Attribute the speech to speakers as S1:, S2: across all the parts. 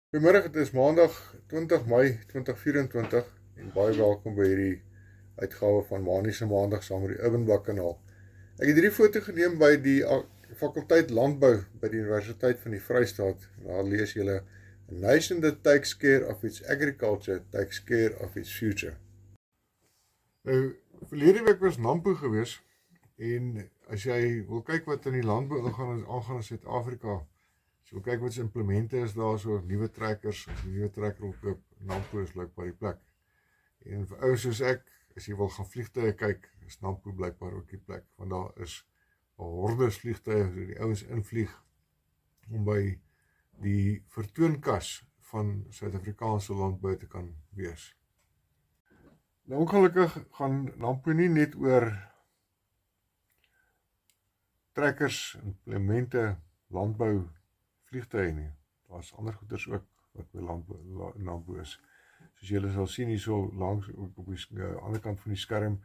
S1: Goeiemiddag, het is maandag 20 Mei 2024 en baie welkom by hierdie uitgawe van Maniese Maandag saam met die Urbanbak kanaal. Ek het hierdie foto geneem by die fakulteit landbou by die Universiteit van die Vrystaat. Daar lees julle: A nation that takes care of its agriculture takes care of its future. Nou, verlede week was NAMPO gewees en as jy wil kyk wat in die landbou aangaan in Suid-Afrika, as jy wil kyk wat se implemente is daar, so nuwe trekkers, nuwe trekker opkoop, NAMPO is blykbaar die plek. En vir ouens soos ek, as jy wil gaan vliegtuie kyk, is NAMPO blykbaar ook die plek, want daar is 'n hordes vliegtuie, so die ouens invlieg om by die vertoonkas van Suid-Afrikaanse landbou te kan wees. Nou ongelukkig gaan NAMPO nie net oor trekkers, implemente, landbou, vliegtuie nie. Daar is ander goeders ook wat by NAMPO is. Soos julle sal sien hier so langs op die ander kant van die skerm,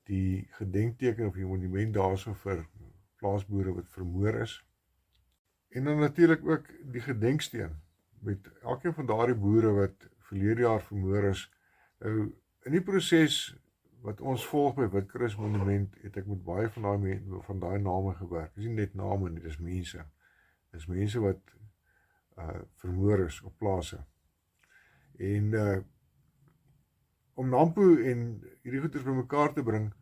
S1: die gedenkteken of die monument daarso vir plaasboere wat vermoor is. En dan natuurlik ook die gedenksteen met elkeen van daardie boere wat verlede jaar vermoor is. Nou, in die proses wat ons volg by Witkruis Monument, het ek met baie van daai name gewerk. Dis nie net name nie, dis mense. Dis mense wat vermoor is op plase. En om NAMPO en hierdie goeders bymekaar te bring,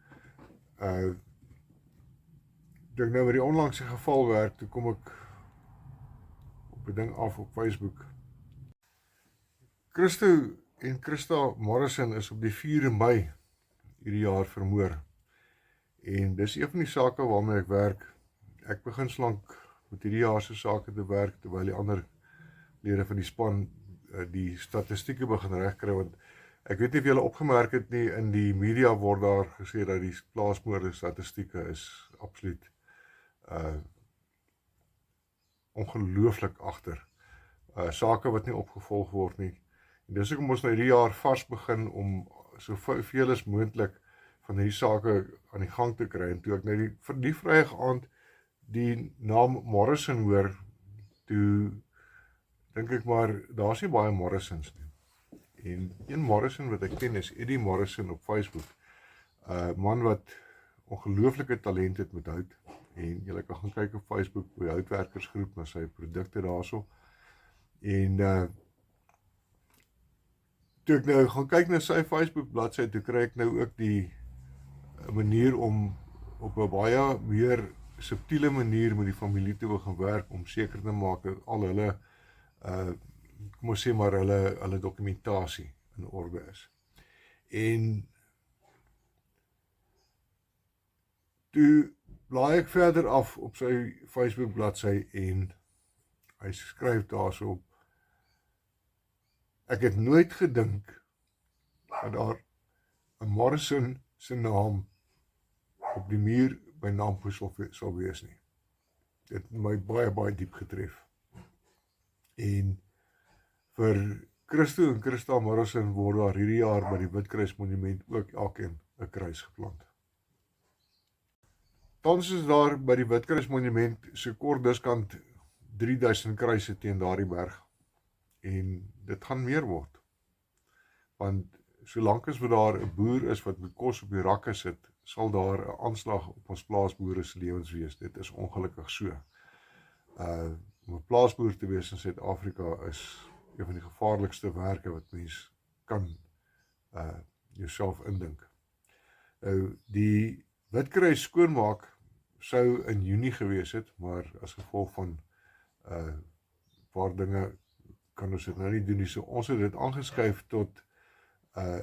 S1: toe ek nou by die onlangse geval werk, toe kom ek op 'n ding af op Facebook. Christo en Christa Morrison is op die 4 Mei hierdie jaar vermoor. En dis een van die sake waarmee ek werk. Ek begin slank met hierdie jaar se sake te werk, terwyl die ander lede van die span die statistieke begin regkry, want ek weet nie of julle opgemerk het nie, in die media word daar gesê dat die plaasmoorde statistieke is absoluut ongelooflik agter. Sake wat nie opgevolg word nie. En dis hoekom ons nou hierdie jaar vars begin om soveel as moontlik van hierdie sake aan die gang te kry. En toe ek nou die Vrydag aand die naam Morrison hoor, toe dink ek maar, daar's nie baie Morrisons nie. En een Morrison wat ek ken is Eddie Morrison op Facebook. Man wat ongelooflike talent het met hout. En julle kan gaan kyk op Facebook by die houtwerkersgroep na sy produkte daarso. En toe ek nou gaan kyk na sy Facebook bladsy, toe kry ek nou ook die manier om op 'n baie meer subtiele manier met die familie te begin werk, om seker te maak dat al hulle kom ons sê maar hulle dokumentasie in orde is. En toe blaai ek verder af op sy Facebook bladsy en hy skryf daarso op: ek het nooit gedink dat daar 'n Morrison se naam op die muur by NAMPO sal wees nie. Dit het my baie diep getref. En vir Christo en Christa Morrison word daar hierdie jaar by die Witkruis Monument ook elkeen 'n kruis geplant. Tans is daar by die Witkruis Monument so kort diskant 3000 kruise teen daardie berg. En dit gaan meer word. Want solank as wat daar 'n boer is wat met kos op die rakke sit, sal daar 'n aanslag op ons plaasboere se lewens wees. Dit is ongelukkig so. Om 'n plaasboer te wees in Suid-Afrika is een van die gevaarlikste werke wat mens kan jouself indink. Nou, die Witkruis skoonmaak sou in Junie gewees het, maar as gevolg van paar dinge kan ons dit nou nie doen nie. So ons het dit aangeskuif tot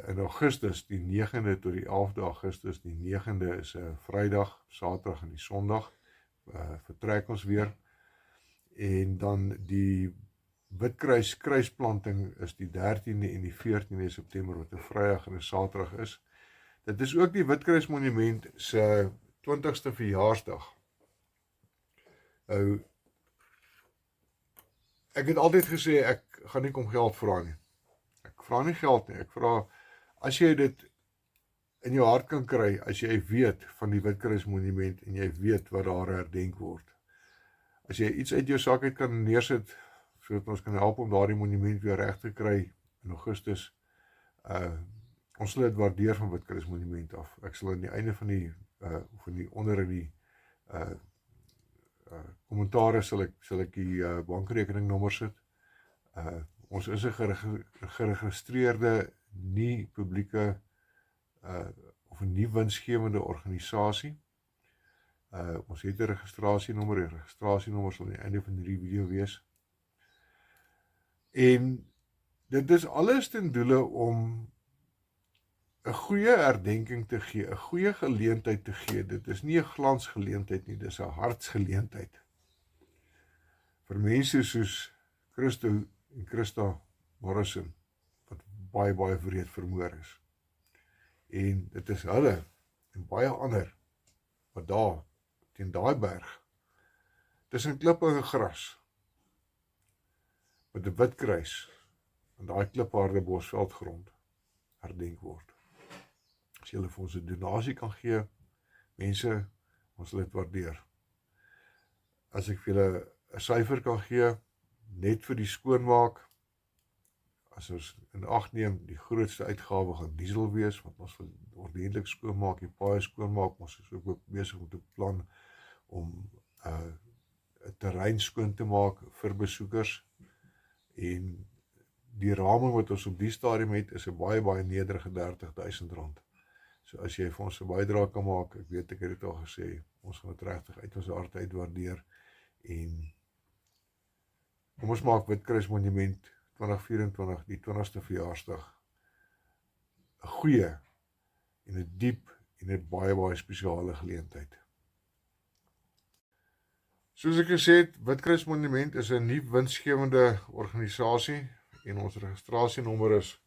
S1: in Augustus, die 9de tot die 11de Augustus. Die 9de is 'n Vrydag, Saterdag en die Sondag. Vertrek ons weer. En dan die Witkruis kruisplanting is die 13de en die 14de September, wat 'n Vrydag en 'n Saterdag is. Dit is ook die Witkruis Monument se 20ste verjaarsdag. Nou, ek het altyd gesê ek gaan nie kom geld vra nie. Ek vra nie geld nie. Ek vra as jy dit in jou hart kan kry, as jy weet van die Witkruis Monument en jy weet wat daar herdenk word. As jy iets uit jou sak uit kan neersit sodat ons kan help om daardie monument weer reg te kry in Augustus. Ons sal dit waardeer van Witkrys Monument af. Ek sal aan die einde van die onder in die kommentare sal ek die bankrekeningnommer sit. Ons is 'n geregistreerde nie publieke of 'n nie winsgewende organisasie. Ons het 'n registrasienommer. Die registrasienommer sal aan die einde van hierdie video wees. En dit is alles ten doele om 'n goeie herdenking te gee, 'n goeie geleentheid te gee. Dit is nie 'n glansgeleentheid nie, dis 'n hartsgeleentheid. Vir mense soos Christo en Christa Morrison, wat baie wreed vermoor is. En dit is hulle en baie ander wat daar teen daai berg tussen klippe en gras met 'n wit kruis en daai klipharde bosveldgrond herdenk word. As julle vir ons 'n donasie kan gee, mense, ons sal dit waardeer. As ek vir julle 'n syfer kan gee, net vir die skoonmaak, as ons in ag neem, die grootste uitgawe gaan diesel wees, want ons wil ordentlik skoonmaak, die paaie skoonmaak, ons is ook besig om te plan om 'n terrein skoon te maak vir besoekers, en die raming wat ons op die stadium het, is 'n baie nederige R30.000. So as jy vir ons 'n bydrae kan maak, ek weet ek het dit al gesê, ons gaan dit regtig uit ons hart uit waardeer, en kom ons maak Witkrys Monument 2024, die 20ste verjaarsdag, 'n goeie en 'n diep en 'n baie spesiale geleentheid. Soos ek gesê het, Witkrys Monument is 'n nie winsgewende organisasie en ons registrasienommer is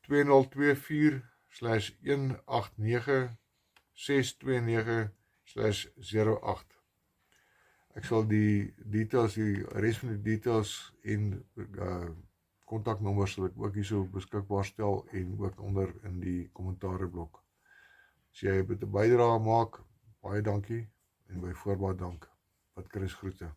S1: 2024/189/629/08. Ek sal die details, die res van die details en kontaknommers sal ek ook hierso beskikbaar stel en ook onder in die kommentaarblok. As jy 'n bydrae maak, baie dankie en by voorbaat dank. Witkrys groete.